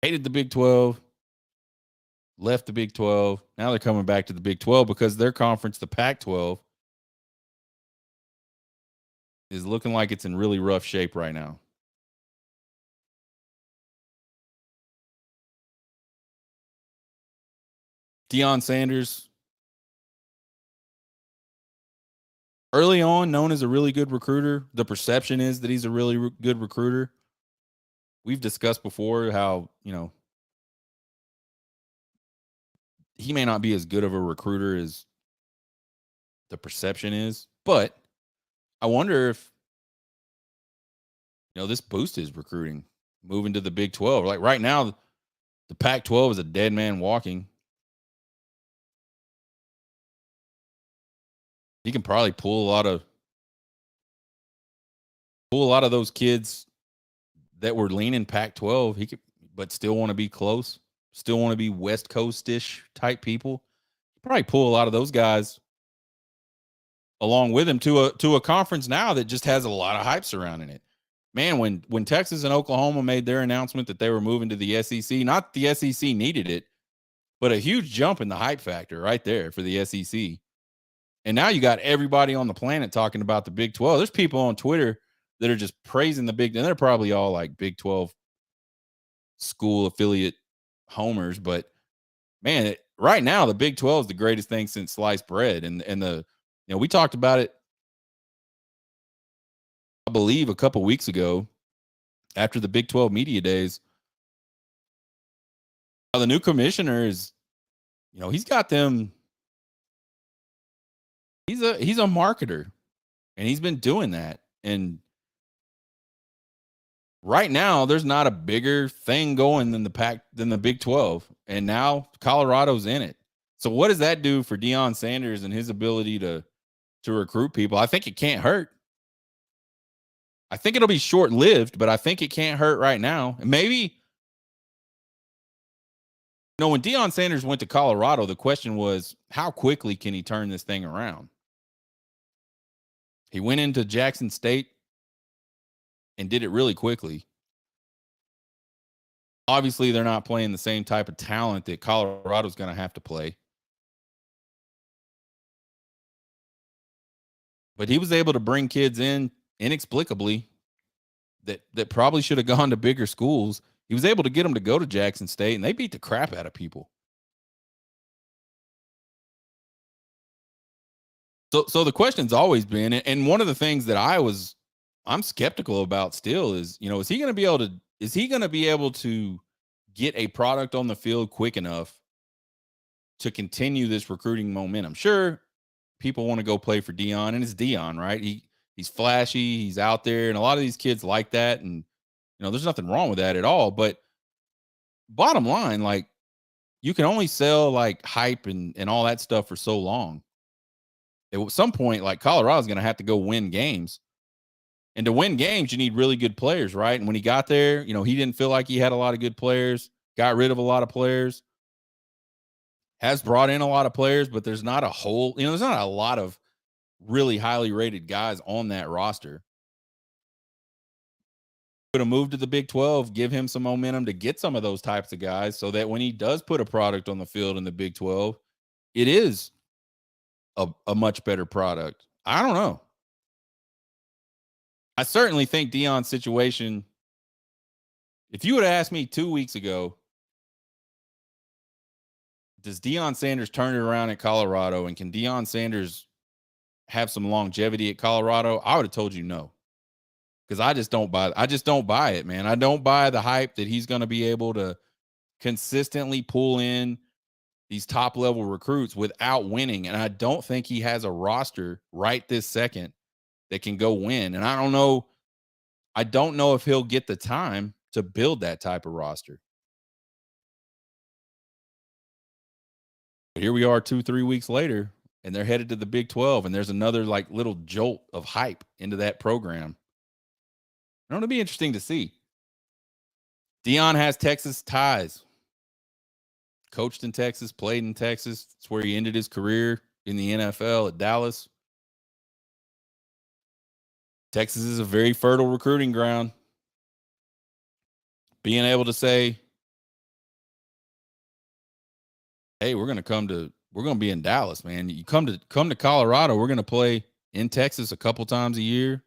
Hated the Big 12, left the Big 12. Now they're coming back to the Big 12 because their conference, the Pac-12, is looking like it's in really rough shape right now. Deion Sanders, early on known as a really good recruiter. The perception is that he's a really good recruiter. We've discussed before how, he may not be as good of a recruiter as the perception is, but I wonder if, this boosts his recruiting moving to the Big 12. Like right now, the Pac-12 is a dead man walking. He can probably pull a lot of those kids that were leaning Pac-12. He could, but still want to be close, still want to be West Coast-ish type people. Probably pull a lot of those guys along with him to a conference now that just has a lot of hype surrounding it. Man, when Texas and Oklahoma made their announcement that they were moving to the SEC, not the SEC needed it, but a huge jump in the hype factor right there for the SEC. And now you got everybody on the planet talking about the Big 12. There's people on Twitter that are just praising the Big, and they're probably all like Big 12 school affiliate homers. But man, right now the Big 12 is the greatest thing since sliced bread. And we talked about it, I believe, a couple weeks ago after the Big 12 media days. The new commissioner is, he's got them. He's a marketer, and he's been doing that. And right now, there's not a bigger thing going than the Big 12, and now Colorado's in it. So what does that do for Deion Sanders and his ability to recruit people? I think it can't hurt. I think it'll be short-lived, but I think it can't hurt right now. And maybe, when Deion Sanders went to Colorado, the question was, how quickly can he turn this thing around? He went into Jackson State and did it really quickly. Obviously, they're not playing the same type of talent that Colorado's going to have to play. But he was able to bring kids in inexplicably that probably should have gone to bigger schools. He was able to get them to go to Jackson State, and they beat the crap out of people. So the question's always been, and one of the things that I'm skeptical about still is, is he going to be able to get a product on the field quick enough to continue this recruiting momentum? Sure, people want to go play for Deion, and it's Deion, right? He's flashy, he's out there, and a lot of these kids like that, and there's nothing wrong with that at all. But bottom line, like, you can only sell like hype and all that stuff for so long. At some point, like, Colorado's going to have to go win games. And to win games, you need really good players, right? And when he got there, he didn't feel like he had a lot of good players, got rid of a lot of players, has brought in a lot of players, but there's not there's not a lot of really highly rated guys on that roster. Could have moved to the Big 12, give him some momentum to get some of those types of guys so that when he does put a product on the field in the Big 12, it is a much better product. I don't know. I certainly think Deion's situation, if you would have asked me 2 weeks ago, does Deion Sanders turn it around at Colorado, and can Deion Sanders have some longevity at Colorado? I would have told you no. Because I just don't buy it, man. I don't buy the hype that he's going to be able to consistently pull in these top level recruits without winning. And I don't think he has a roster right this second that can go win. And I don't know if he'll get the time to build that type of roster. But here we are 2-3 weeks later, and they're headed to the Big 12, and there's another like little jolt of hype into that program. It'll be interesting to see. Deion has Texas ties. Coached in Texas, played in Texas. It's where he ended his career in the NFL at Dallas. Texas is a very fertile recruiting ground. Being able to say, hey, we're going to be in Dallas, man. You come to Colorado, we're going to play in Texas a couple times a year.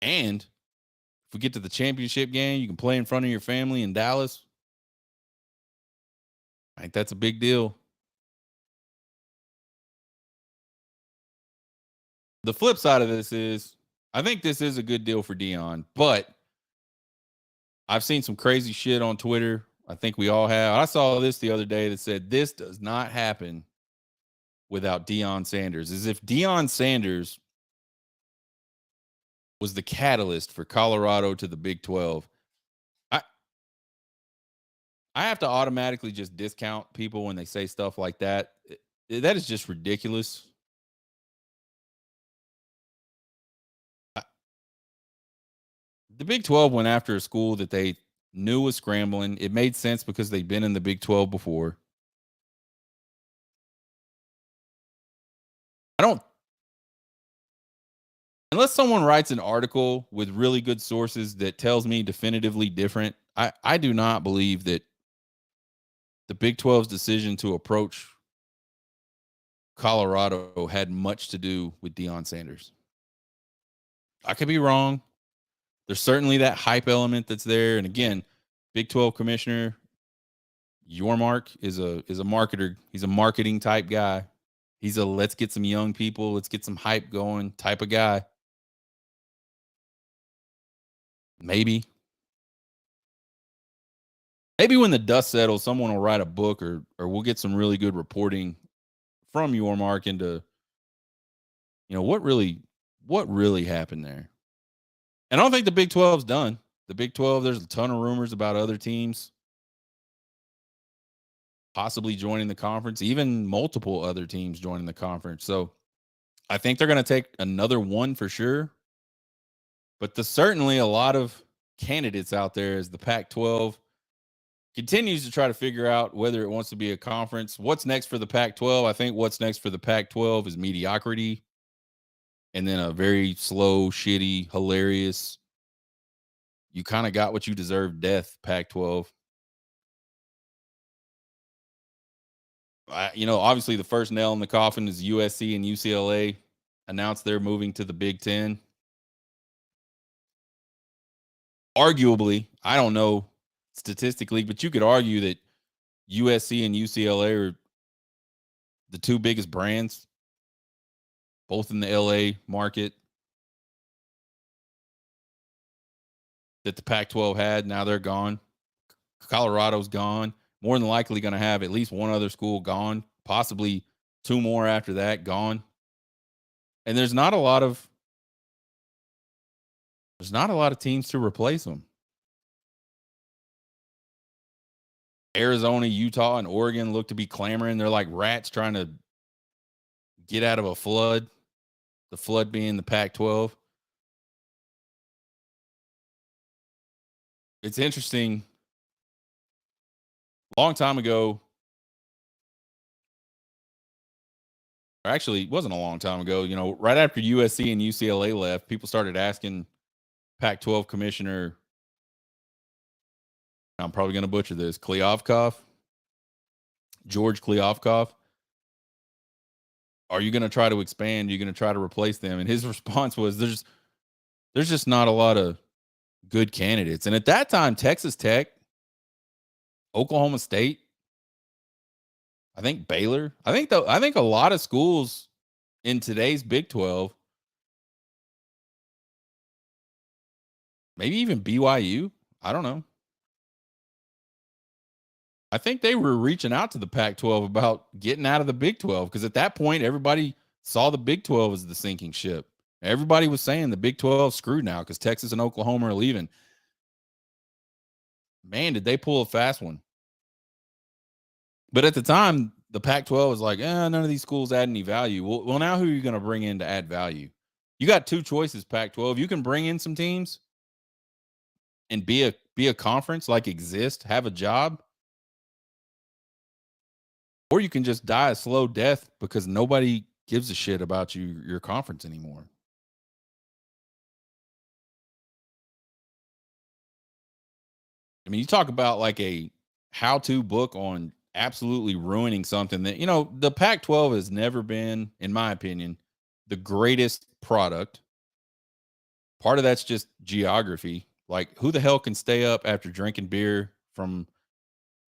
And if we get to the championship game, you can play in front of your family in Dallas. I think that's a big deal. The flip side of this is I think this is a good deal for Deion, but I've seen some crazy shit on Twitter. I think we all have. I saw this the other day that said this does not happen without Deion Sanders. As if Deion Sanders was the catalyst for Colorado to the Big 12. I have to automatically just discount people when they say stuff like that. That is just ridiculous. The Big 12 went after a school that they knew was scrambling. It made sense because they've been in the Big 12 before. Unless someone writes an article with really good sources that tells me definitively different, I do not believe that the Big 12's decision to approach Colorado had much to do with Deion Sanders. I could be wrong. There's certainly that hype element that's there. And again, Big 12 commissioner Yormark is a marketer. He's a marketing type guy. He's a let's get some young people, let's get some hype going type of guy. Maybe when the dust settles, someone will write a book or we'll get some really good reporting from Yormark into, what really happened there. And I don't think the Big 12's done. The Big 12, there's a ton of rumors about other teams possibly joining the conference, even multiple other teams joining the conference. So I think they're going to take another one for sure. But there's certainly a lot of candidates out there as the Pac-12 continues to try to figure out whether it wants to be a conference. What's next for the Pac-12? I think what's next for the Pac-12 is mediocrity and then a very slow, shitty, hilarious, you kind of got what you deserve death, Pac-12. Obviously the first nail in the coffin is USC and UCLA announced they're moving to the Big Ten. Arguably, I don't know statistically, but you could argue that USC and UCLA are the two biggest brands, both in the LA market, that the Pac-12 had. Now they're gone. Colorado's gone. More than likely going to have at least one other school gone, possibly two more after that gone. And there's not a lot of teams to replace them. Arizona, Utah, and Oregon look to be clamoring. They're like rats trying to get out of a flood. The flood being the Pac-12. It's interesting. A long time ago, or actually, it wasn't a long time ago, right after USC and UCLA left, people started asking Pac-12 commissioner, I'm probably going to butcher this, George Kliavkoff, are you going to try to expand? Are you going to try to replace them? And his response was, there's just not a lot of good candidates. And at that time, Texas Tech, Oklahoma State, I think Baylor, I think a lot of schools in today's Big 12, maybe even BYU, I don't know. I think they were reaching out to the Pac-12 about getting out of the Big 12 because at that point, everybody saw the Big 12 as the sinking ship. Everybody was saying the Big 12 screwed now because Texas and Oklahoma are leaving. Man, did they pull a fast one. But at the time, the Pac-12 was like, none of these schools add any value. Well, now who are you going to bring in to add value? You got two choices, Pac-12. You can bring in some teams and be a conference, like exist, have a job, or you can just die a slow death because nobody gives a shit about your conference anymore. I mean, you talk about like a how-to book on absolutely ruining something that, the Pac-12 has never been, in my opinion, the greatest product. Part of that's just geography. Like, who the hell can stay up after drinking beer from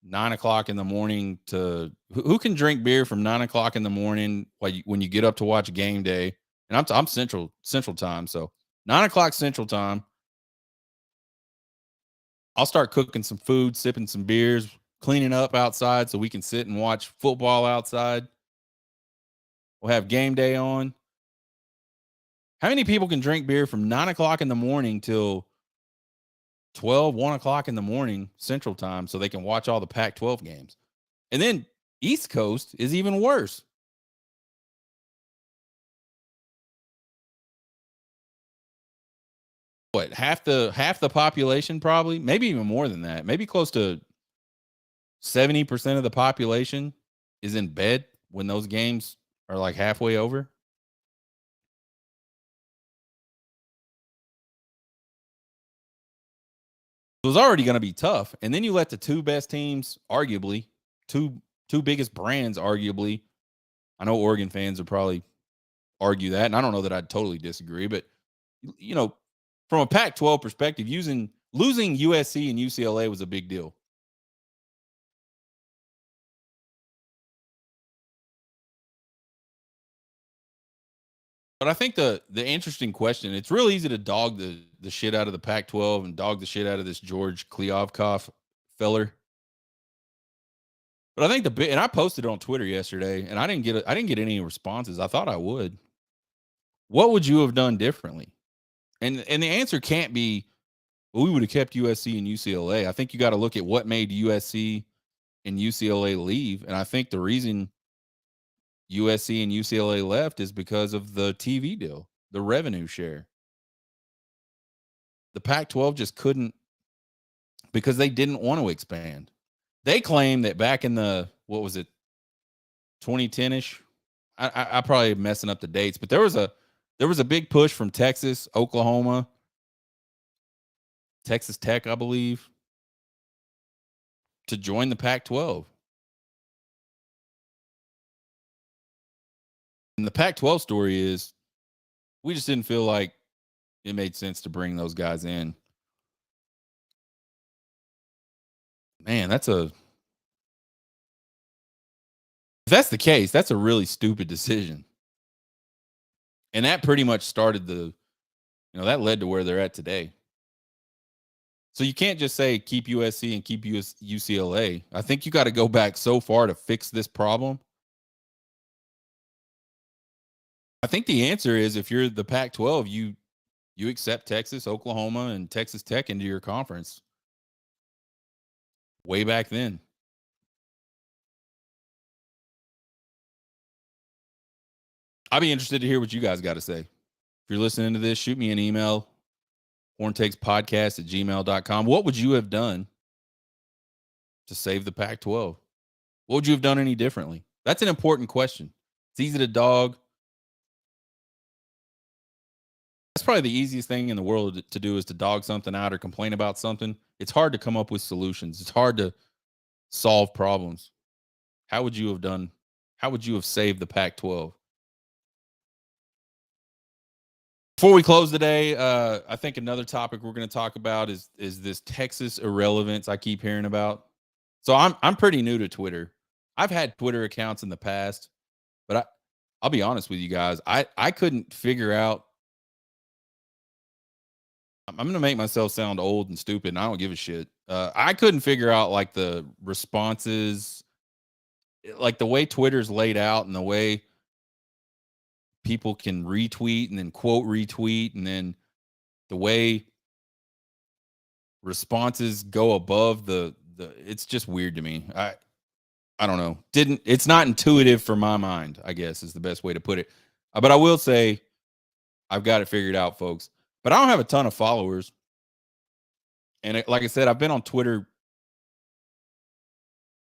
9 o'clock in the morning to who can drink beer from 9 o'clock in the morning when you get up to watch game day? And I'm central time, so 9 o'clock central time. I'll start cooking some food, sipping some beers, cleaning up outside so we can sit and watch football outside. We'll have game day on. How many people can drink beer from 9 o'clock in the morning till 1 o'clock in the morning Central Time so they can watch all the Pac-12 games? And then East Coast is even worse. What, half the population, probably, maybe even more than that, maybe close to 70% of the population is in bed when those games are like halfway over. It was already going to be tough, and then you let the two best teams, arguably two biggest brands, arguably. I know Oregon fans would probably argue that, and I don't know that I'd totally disagree, but from a Pac-12 perspective, losing USC and UCLA was a big deal. But I think the interesting question, it's real easy to dog the shit out of the Pac-12 and dog the shit out of this George Kliavkoff feller. But I think and I posted it on Twitter yesterday, and I didn't get any responses. I thought I would. What would you have done differently? And the answer can't be, well, we would have kept USC and UCLA. I think you got to look at what made USC and UCLA leave, and I think the reason USC and UCLA left is because of the TV deal, the revenue share. The Pac-12 just couldn't, because they didn't want to expand. They claim that back in the, what was it, 2010-ish? I probably messing up the dates, but there was a big push from Texas, Oklahoma, Texas Tech, I believe, to join the Pac-12. And the Pac-12 story is, we just didn't feel like it made sense to bring those guys in. Man, if that's the case, that's a really stupid decision. And that pretty much started that led to where they're at today. So you can't just say keep USC and keep UCLA. I think you got to go back so far to fix this problem. I think the answer is, if you're the Pac-12, you accept Texas, Oklahoma, and Texas Tech into your conference. Way back then. I'd be interested to hear what you guys got to say. If you're listening to this, shoot me an email, horntakespodcast@gmail.com. What would you have done to save the Pac-12? What would you have done any differently? That's an important question. It's easy to dog. That's probably the easiest thing in the world to do, is to dog something out or complain about something. It's hard to come up with solutions. It's hard to solve problems. How would you have done? How would you have saved the Pac-12? Before we close today, I think another topic we're going to talk about is this Texas irrelevance I keep hearing about. So I'm pretty new to Twitter. I've had Twitter accounts in the past, but I'll be honest with you guys. I couldn't figure out. I'm going to make myself sound old and stupid, and I don't give a shit. I couldn't figure out like the responses, like the way Twitter's laid out and the way people can retweet and then quote retweet, and then the way responses go above the it's just weird to me. I don't know. It's not intuitive for my mind, I guess is the best way to put it. But I will say I've got it figured out, folks. But I don't have a ton of followers. And like I said, I've been on Twitter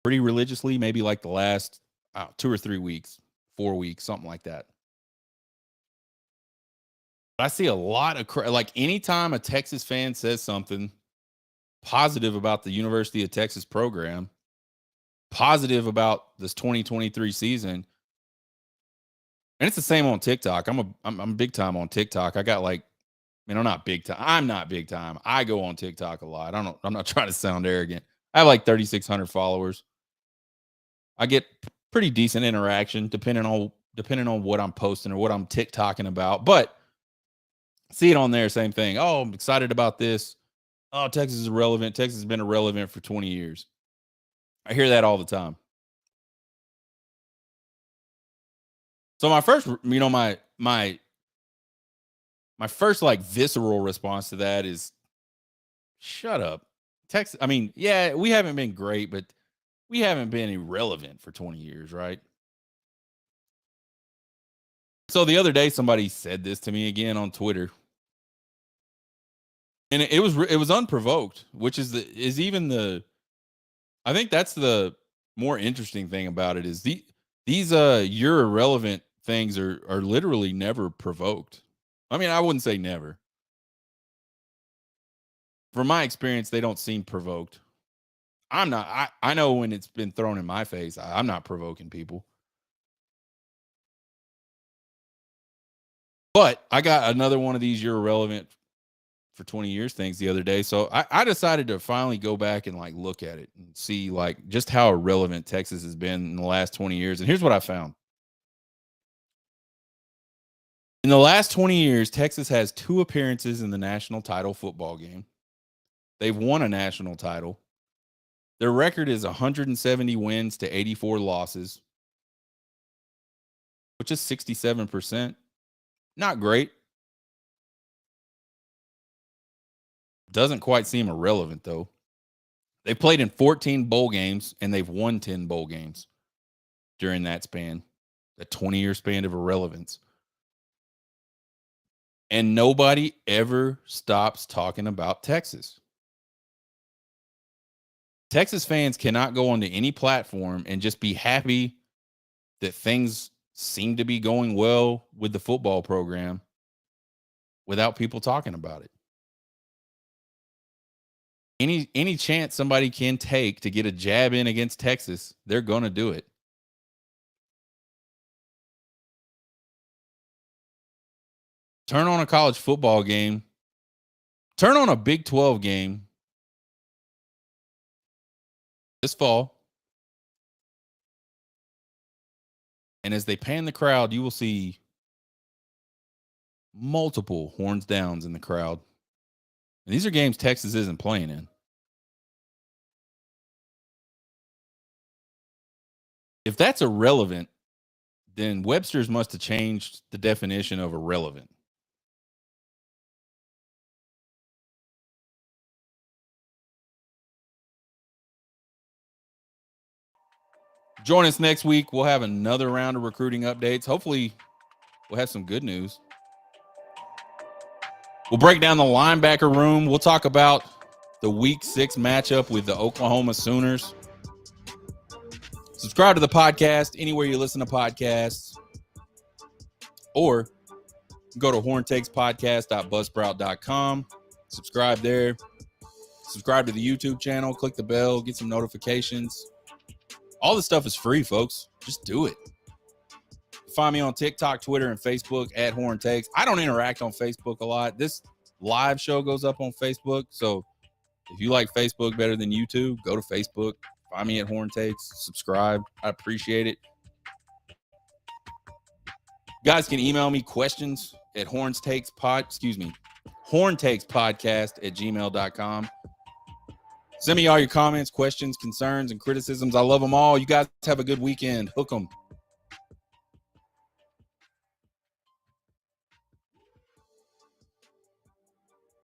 pretty religiously, maybe like the last 2 or 3 weeks, 4 weeks, something like that. But I see a lot of like anytime a Texas fan says something positive about the University of Texas program, positive about this 2023 season, and it's the same on TikTok. I'm big time on TikTok. I got like, I'm not big time. I'm not big time. I go on TikTok a lot. I'm not trying to sound arrogant. I have like 3,600 followers. I get pretty decent interaction depending on what I'm posting or what I'm TikToking about. But see it on there, same thing. Oh, I'm excited about this. Oh, Texas is irrelevant. Texas has been irrelevant for 20 years. I hear that all the time. So my first, my first like visceral response to that is, shut up. Texas, I mean, yeah, we haven't been great, but we haven't been irrelevant for 20 years, right? So the other day, somebody said this to me again on Twitter, and it was unprovoked, which is I think that's the more interesting thing about it is these you're irrelevant things are literally never provoked. I mean, I wouldn't say never. From my experience, they don't seem provoked. I'm not. I know when it's been thrown in my face, I'm not provoking people. But I got another one of these you're irrelevant for 20 years things the other day. So I decided to finally go back and like look at it and see like just how irrelevant Texas has been in the last 20 years. And here's what I found. In the last 20 years, Texas has 2 appearances in the national title football game. They've won a national title. Their record is 170 wins to 84 losses, which is 67%. Not great. Doesn't quite seem irrelevant, though. They played in 14 bowl games, and they've won 10 bowl games during that span, a 20-year span of irrelevance. And nobody ever stops talking about Texas. Texas fans cannot go onto any platform and just be happy that things seem to be going well with the football program without people talking about it. Any chance somebody can take to get a jab in against Texas, they're going to do it. Turn on a college football game. Turn on a Big 12 game this fall. And as they pan the crowd, you will see multiple horns downs in the crowd. And these are games Texas isn't playing in. If that's irrelevant, then Webster's must have changed the definition of irrelevant. Join us next week. We'll have another round of recruiting updates. Hopefully, we'll have some good news. We'll break down the linebacker room. We'll talk about the Week 6 matchup with the Oklahoma Sooners. Subscribe to the podcast anywhere you listen to podcasts, or go to horntakespodcast.buzzsprout.com. Subscribe there. Subscribe to the YouTube channel. Click the bell. Get some notifications. All this stuff is free, folks. Just do it. Find me on TikTok, Twitter, and Facebook at Horn Takes. I don't interact on Facebook a lot. This live show goes up on Facebook. So if you like Facebook better than YouTube, go to Facebook. Find me at Horn Takes. Subscribe. I appreciate it. You guys can email me questions at horntakespodcast@gmail.com. Send me all your comments, questions, concerns, and criticisms. I love them all. You guys have a good weekend. Hook 'em.